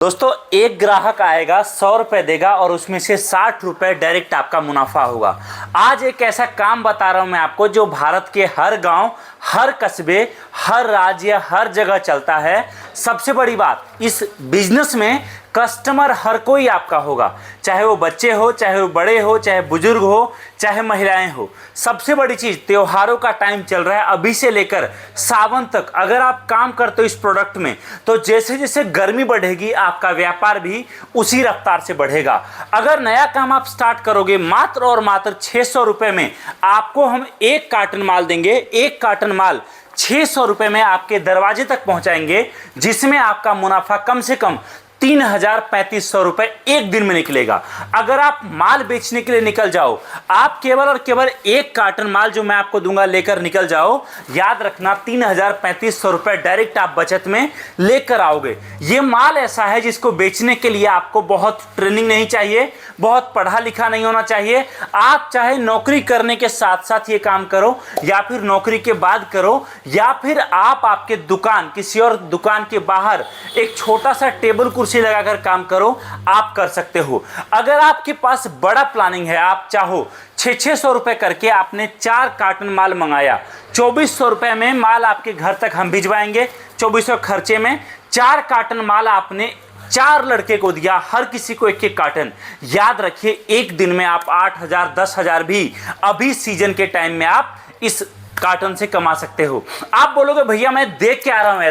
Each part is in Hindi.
दोस्तों एक ग्राहक आएगा 100 रुपये देगा और उसमें से 60 रुपये डायरेक्ट आपका मुनाफा होगा। आज एक ऐसा काम बता रहा हूं मैं आपको जो भारत के हर गांव, हर कस्बे, हर राज्य, हर जगह चलता है। सबसे बड़ी बात, इस बिजनेस में कस्टमर हर कोई आपका होगा, चाहे वो बच्चे हो, चाहे वो बड़े हो, चाहे बुजुर्ग हो, चाहे महिलाएं हो। सबसे बड़ी चीज़, त्योहारों का टाइम चल रहा है, अभी से लेकर सावन तक अगर आप काम करते हो इस प्रोडक्ट में, तो जैसे जैसे गर्मी बढ़ेगी आपका व्यापार भी उसी रफ्तार से बढ़ेगा। अगर नया काम आप स्टार्ट करोगे, मात्र और मात्र 600 रुपये में आपको हम एक कार्टन माल देंगे। एक कार्टन माल 600 रुपये में आपके दरवाजे तक पहुंचाएंगे, जिसमें आपका मुनाफा कम से कम 3,3500 रुपये एक दिन में निकलेगा। अगर आप माल बेचने के लिए निकल जाओ, आप केवल और केवल एक कार्टन माल जो मैं आपको दूंगा लेकर निकल जाओ, याद रखना 3,3500 रुपये डायरेक्ट आप बचत में लेकर आओगे। ये माल ऐसा है जिसको बेचने के लिए आपको बहुत ट्रेनिंग नहीं चाहिए, बहुत पढ़ा लिखा नहीं होना चाहिए। आप चाहे नौकरी करने के साथ साथ ये काम करो, या फिर नौकरी के बाद करो, या फिर आप आपके दुकान, किसी और दुकान के बाहर एक छोटा सा टेबल कुर्सी लगाकर काम करो, आप कर सकते हो। अगर आपके पास बड़ा प्लानिंग है, आप चाहो 600 रुपए करके आपने 4 कार्टन माल मंगाया, 2400 रुपए में माल आपके घर तक हम भिजवाएंगे। 2400 खर्चे में 4 कार्टन माल आपने 4 लड़के को दिया, हर किसी को एक एक कार्टन। याद रखिए एक दिन में आप 8,000 10,000 भी अभी सीजन के टाइम में आप इस कार्टन से कमा सकते हो। आप बोलोगे भैया मैं देख के आ रहा हूं,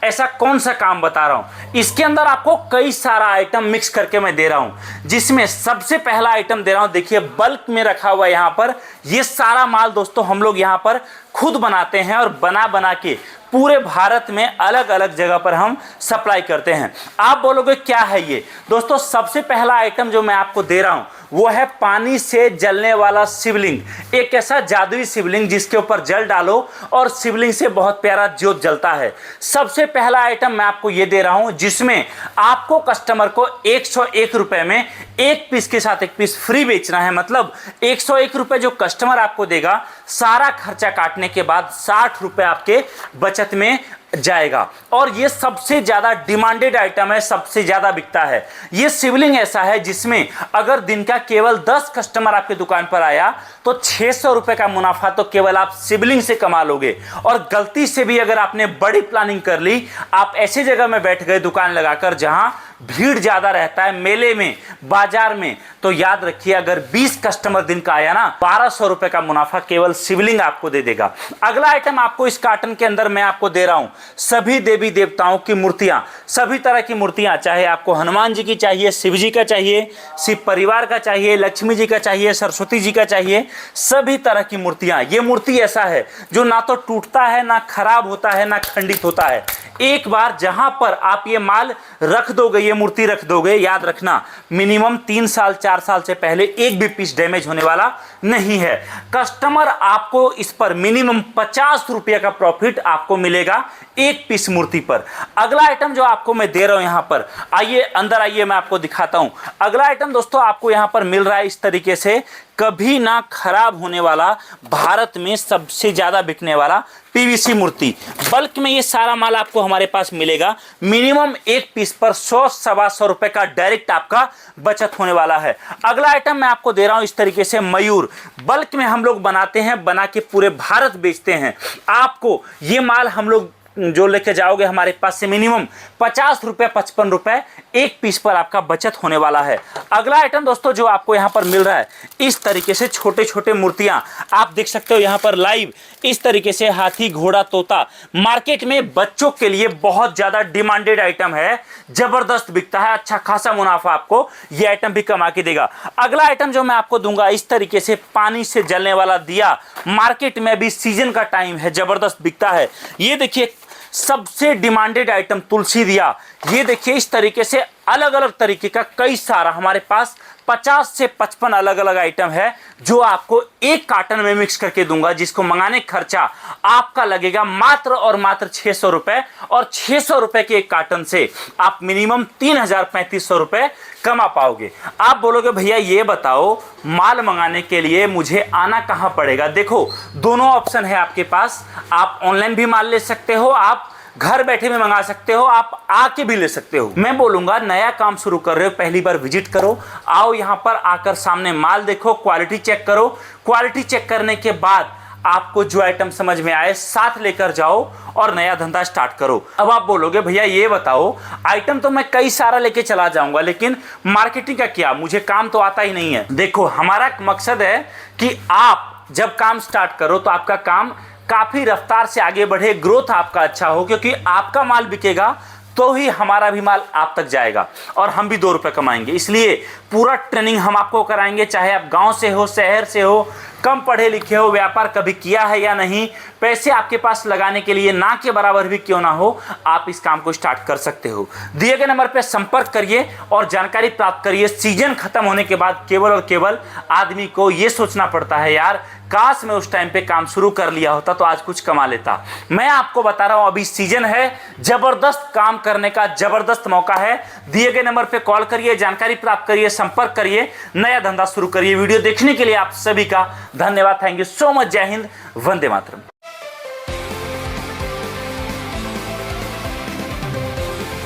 ऐसा कौन सा काम बता रहा हूं। इसके अंदर आपको कई सारा आइटम मिक्स करके मैं दे रहा हूं, जिसमें सबसे पहला आइटम दे रहा हूं, देखिए बल्क में रखा हुआ यहां पर। ये सारा माल दोस्तों हम लोग यहां पर खुद बनाते हैं और बना के पूरे भारत में अलग अलग जगह पर हम सप्लाई करते हैं। आप बोलोगे क्या है ये दोस्तों। सबसे पहला आइटम जो मैं आपको दे रहा हूं वो है पानी से जलने वाला शिवलिंग। एक ऐसा जादुई शिवलिंग जिसके ऊपर जल डालो और शिवलिंग से बहुत प्यारा ज्योत जलता है। सबसे पहला आइटम मैं आपको ये दे रहा हूं, जिसमें आपको कस्टमर को 101 रुपए में एक पीस के साथ एक पीस फ्री बेचना है। मतलब 101 रुपए जो कस्टमर आपको देगा, सारा खर्चा काटने के बाद 60 रुपए आपके बचत में जाएगा। और ये सबसे ज्यादा डिमांडेड आइटम है, सबसे ज्यादा बिकता है। ये शिवलिंग ऐसा है जिसमें अगर दिन का केवल 10 कस्टमर आपके दुकान पर आया तो 600 रुपए का मुनाफा तो केवल आप शिवलिंग से कमा लोगे। और गलती से भी अगर आपने बड़ी प्लानिंग कर ली, आप ऐसी जगह में बैठ गए दुकान लगाकर जहां भीड़ ज्यादा रहता है, मेले में, बाजार में, तो याद रखिए अगर 20 कस्टमर दिन का आया ना, 1200 रुपए का मुनाफा केवल शिवलिंग आपको दे देगा। अगला आइटम आपको इस कार्टन के अंदर मैं आपको दे रहा हूं सभी देवी देवताओं की मूर्तियां, सभी तरह की मूर्तियां, चाहे आपको हनुमान जी की चाहिए, शिव जी का चाहिए, शिव परिवार का चाहिए, लक्ष्मी जी का चाहिए, सरस्वती जी का चाहिए, सभी तरह की मूर्तियां। ये मूर्ति ऐसा है जो ना तो टूटता है, ना खराब होता है, ना खंडित होता है। एक बार जहां पर आप ये माल रख दोगे, ये मूर्ति रख दोगे, याद रखना मिनिमम 3 साल 4 साल से पहले एक भी पीस डैमेज होने वाला नहीं है। कस्टमर आपको इस पर मिनिमम 50 रुपये का प्रॉफिट आपको मिलेगा एक पीस मूर्ति पर। अगला आइटम जो आपको मैं दे रहा हूं यहां पर, आइए अंदर आइए, मैं आपको दिखाता हूं। अगला आइटम दोस्तों आपको यहां पर मिल रहा है इस तरीके से, कभी ना खराब होने वाला, भारत में सबसे ज्यादा बिकने वाला पीवीसी मूर्ति। बल्क में ये सारा माल आपको हमारे पास मिलेगा। मिनिमम एक पीस पर 100-125 रुपए का डायरेक्ट आपका बचत होने वाला है। अगला आइटम मैं आपको दे रहा हूं इस तरीके से मयूर। बल्क में हम लोग बनाते हैं, बना के पूरे भारत बेचते हैं। आपको ये माल हम लोग जो लेके जाओगे हमारे पास से मिनिमम 50 रुपए 55 रुपए एक पीस पर आपका बचत होने वाला है। अगला आइटम दोस्तों जो आपको यहां पर मिल रहा है, इस तरीके से छोटे छोटे मूर्तियां आप देख सकते हो यहां पर लाइव। इस तरीके से हाथी, घोड़ा, तोता, मार्केट में बच्चों के लिए बहुत ज्यादा डिमांडेड आइटम है, जबरदस्त बिकता है, अच्छा खासा मुनाफा आपको ये आइटम भी कमा के देगा। अगला आइटम जो मैं आपको दूंगा इस तरीके से पानी से जलने वाला दिया, मार्केट में अभी सीजन का टाइम है, जबरदस्त बिकता है। ये देखिए सबसे डिमांडेड आइटम तुलसी दिया। ये देखिए इस तरीके से अलग अलग तरीके का कई सारा हमारे पास 50 से 55 अलग अलग आइटम है जो आपको एक कार्टन में मिक्स करके दूंगा, जिसको मंगाने खर्चा आपका लगेगा मात्र और मात्र 600 रुपए। और 600 रुपए के एक कार्टन से आप मिनिमम 3,3500 रुपए कमा पाओगे। आप बोलोगे भैया ये बताओ माल मंगाने के लिए मुझे आना कहां पड़ेगा। देखो दोनों ऑप्शन है आपके पास, आप ऑनलाइन भी माल ले सकते हो, आप घर बैठे भी मंगा सकते हो, आप आके भी ले सकते हो। मैं बोलूंगा नया काम शुरू कर रहे हो, पहली बार विजिट करो, आओ यहां पर आकर सामने माल देखो, क्वालिटी चेक करो। क्वालिटी चेक करने के बाद आपको जो आइटम समझ में आए साथ लेकर जाओ और नया धंधा स्टार्ट करो। अब आप बोलोगे भैया ये बताओ, आइटम तो मैं कई सारा लेके चला जाऊंगा, लेकिन मार्केटिंग का क्या, मुझे काम तो आता ही नहीं है। देखो हमारा मकसद है कि आप जब काम स्टार्ट करो तो आपका काम काफी रफ्तार से आगे बढ़े, ग्रोथ आपका अच्छा हो, क्योंकि आपका माल बिकेगा तो ही हमारा भी माल आप तक जाएगा और हम भी 2 रुपए कमाएंगे। इसलिए पूरा ट्रेनिंग हम आपको कराएंगे, चाहे आप गांव से हो, शहर से हो, कम पढ़े लिखे हो, व्यापार कभी किया है या नहीं, पैसे आपके पास लगाने के लिए ना के बराबर भी क्यों ना हो, आप इस काम को स्टार्ट कर सकते हो। दिए गए नंबर पर संपर्क करिए और जानकारी प्राप्त करिए। सीजन खत्म होने के बाद केवल और केवल आदमी को यह सोचना पड़ता है, यार काश मैं उस टाइम पे काम शुरू कर लिया होता तो आज कुछ कमा लेता। मैं आपको बता रहा हूं अभी सीजन है, जबरदस्त काम करने का जबरदस्त मौका है। दिए गए नंबर पे कॉल करिए, जानकारी प्राप्त करिए, संपर्क करिए, नया धंधा शुरू करिए। वीडियो देखने के लिए आप सभी का धन्यवाद। Thank you so much. जय हिंद, वंदे मातरम।